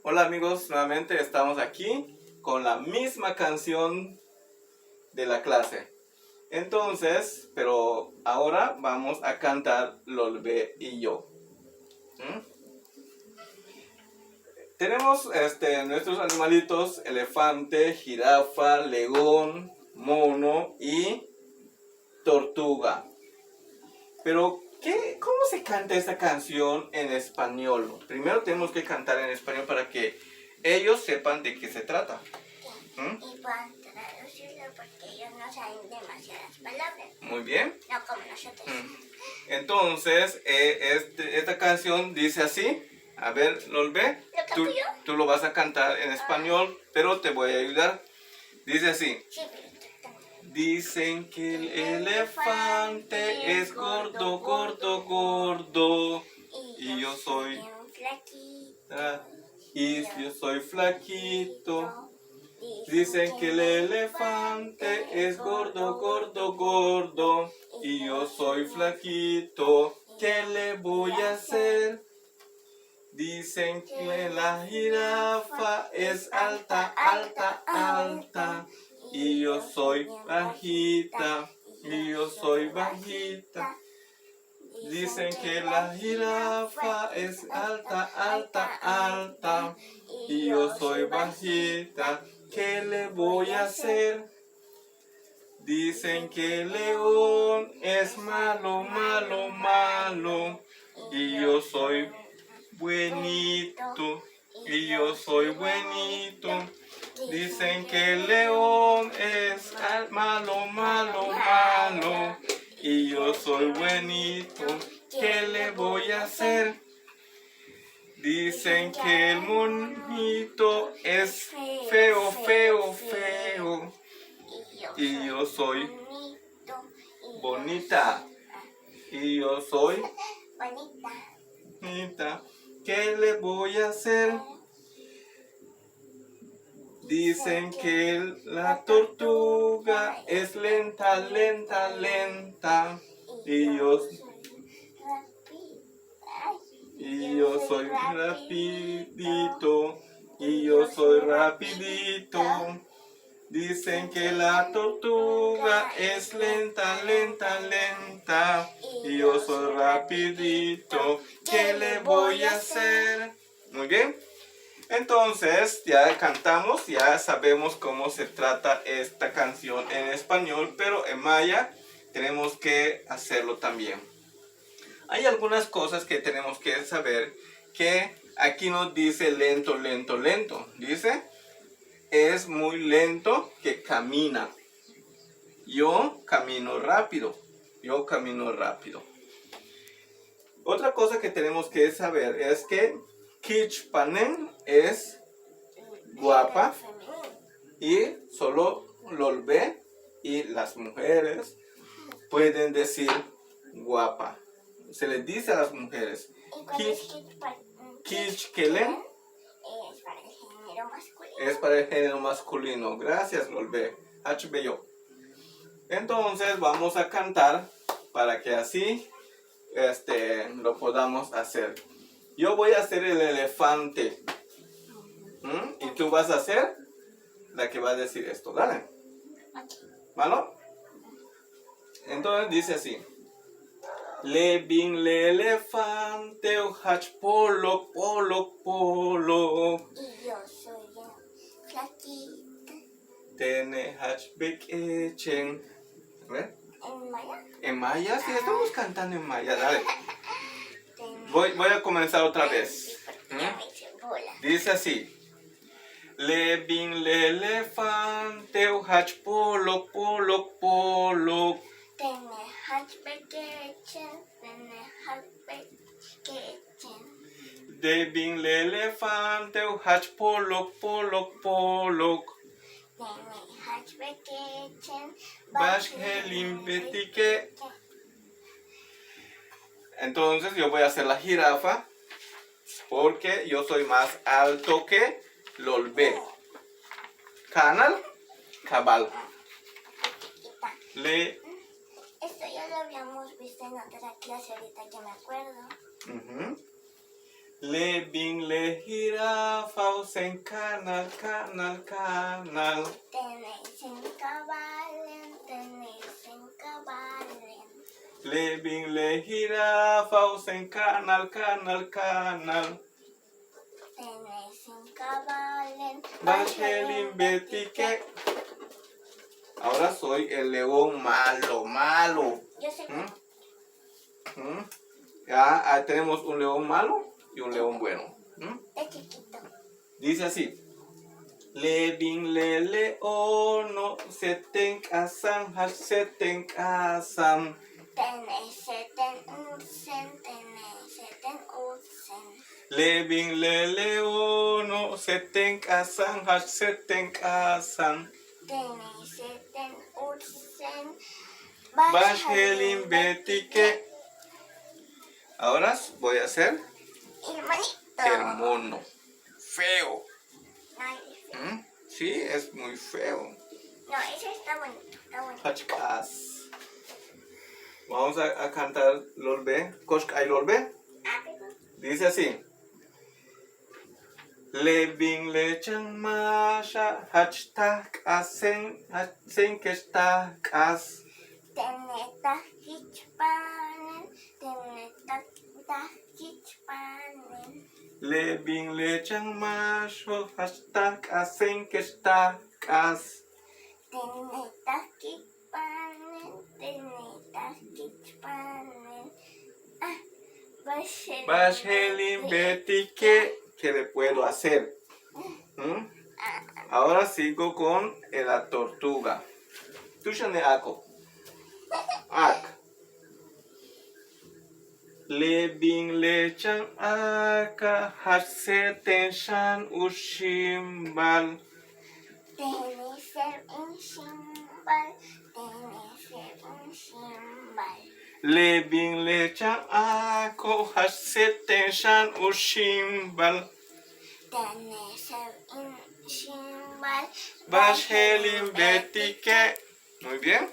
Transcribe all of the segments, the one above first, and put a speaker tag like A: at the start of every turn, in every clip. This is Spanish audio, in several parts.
A: Hola amigos, nuevamente estamos aquí con la misma canción de la clase. Entonces, pero ahora vamos a cantar Lolbe y yo. ¿Mm? Tenemos nuestros animalitos: elefante, jirafa, león, mono y tortuga. Pero, ¿cómo se canta esta canción en español? Primero tenemos que cantar en español para que ellos sepan de qué se trata.
B: ¿Mm? Y puedan traducirlo porque ellos no saben demasiadas palabras.
A: Muy bien.
B: No como nosotros.
A: Entonces, esta canción dice así. A ver, Lolbe, tú lo vas a cantar en español, pero te voy a ayudar. Dice así.
B: Sí, pero estoy cantando.
A: Dicen que el elefante es gordo, gordo, gordo. Y yo soy
B: flaquito.
A: Y yo soy flaquito. Dicen que el elefante es gordo, gordo, gordo. Y yo soy flaquito. ¿Qué le voy a hacer? Dicen que la jirafa es alta, alta, alta. Y yo soy bajita. Y yo soy bajita. Dicen que la jirafa es alta, alta, alta. Y yo soy bajita. ¿Qué le voy a hacer? Dicen que el león es malo, malo, malo. Y yo soy buenito. Y yo soy buenito. Dicen que el león es malo, malo, malo. Y yo soy buenito. ¿Qué le voy a hacer? Dicen que el monito es feo, feo, feo. Y yo soy bonita. Y yo soy bonita. ¿Qué le voy a hacer? Dicen que la tortuga es lenta, lenta, lenta. Y yo soy rapidito. Y yo soy rapidito. Dicen que la tortuga es lenta, lenta, lenta. Y yo soy rapidito. ¿Qué le voy a hacer? Muy bien. Entonces ya cantamos, ya sabemos cómo se trata esta canción en español, pero en maya tenemos que hacerlo también. Hay algunas cosas que tenemos que saber, que aquí nos dice lento, lento, lento. Dice, es muy lento que camina. Yo camino rápido. Yo camino rápido. Otra cosa que tenemos que saber es que Kichpanen es guapa y solo Lolbe y las mujeres pueden decir guapa. Se les dice a las mujeres Kichkelen es para el género masculino. Gracias, Lolbe. Hachbeyo. Entonces vamos a cantar para que así lo podamos hacer. Yo voy a hacer el elefante. Y tú vas a ser la que va a decir esto. Dale. ¿Malo? Entonces dice así. Le bin le elefante o hach polo, polo, polo.
B: Y yo soy flaquita.
A: Tene hach bekechen. A ver.
B: ¿En maya?
A: ¿En maya? Sí, estamos cantando en maya. Dale. Voy a comenzar otra vez. Dice así. Le bin le elefante o hach polo, polo, polo.
B: Tene hach bekechen, tene hach bekechen.
A: De bin le elefante o hach polo, polo, polo.
B: Tene hach bekechen,
A: Bash helim betike. Entonces yo voy a hacer la jirafa porque yo soy más alto que Lolbe. Canal, cabal. Le.
B: Esto ya lo habíamos visto en otra clase ahorita que me acuerdo.
A: Le bin le jirafa pausen canal, canal, canal.
B: Tenéis en cabalen, tenéis en cabalen.
A: Levin le girafausen canal, canal, canal.
B: Tenéis en cabalen.
A: Bajelin betique. Ahora soy el león malo, malo.
B: Yo sé que
A: Ya tenemos un león malo y un león bueno.
B: es chiquito.
A: Dice así. Levin le leono, seten kasan, hash seten kasan.
B: Tenéis seten usen, tenéis seten usen.
A: Levin le leono, seten kasan, hash seten kasan.
B: Tenéis seten usen.
A: Bajelin betique. Ahora voy a hacer
B: El monito.
A: el mono. Feo.
B: Ay,
A: Sí, es muy feo.
B: no, ese está bonito, está bonito.
A: Hachkas. Vamos a cantar Lolbe. Koshk ay Lolbe.
B: Ah, perdón.
A: Dice así. Levin lechan masha hachtak asen kestak as.
B: Teneta hichpanen, teneta hichpanen.
A: Levin lechan masho hachtak asen kestak as.
B: Teneta hichpanen, teneta hichpanen. Ah,
A: Bajelin betique. ¿Qué le puedo hacer? Ahora sigo con la tortuga. Tushane ako. Ak. Levin lechan aka haseten shan ushimbal.
B: Tenecer un shimbal, tenecer un shimbal.
A: Levin lechan ako haseten shan ushimbal.
B: Tenecer un shimbal.
A: Bajelin betique. Muy bien.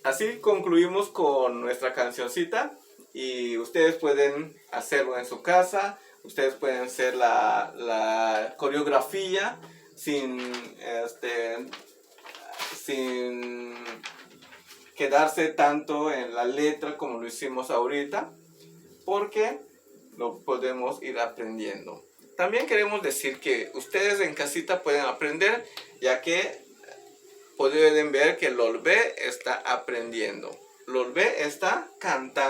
A: Así concluimos con nuestra cancioncita y ustedes pueden hacerlo en su casa, ustedes pueden hacer la coreografía sin quedarse tanto en la letra como lo hicimos ahorita, porque lo podemos ir aprendiendo. También queremos decir que ustedes en casita pueden aprender, ya que pueden ver que Lolbe está aprendiendo. Lolbe está cantando.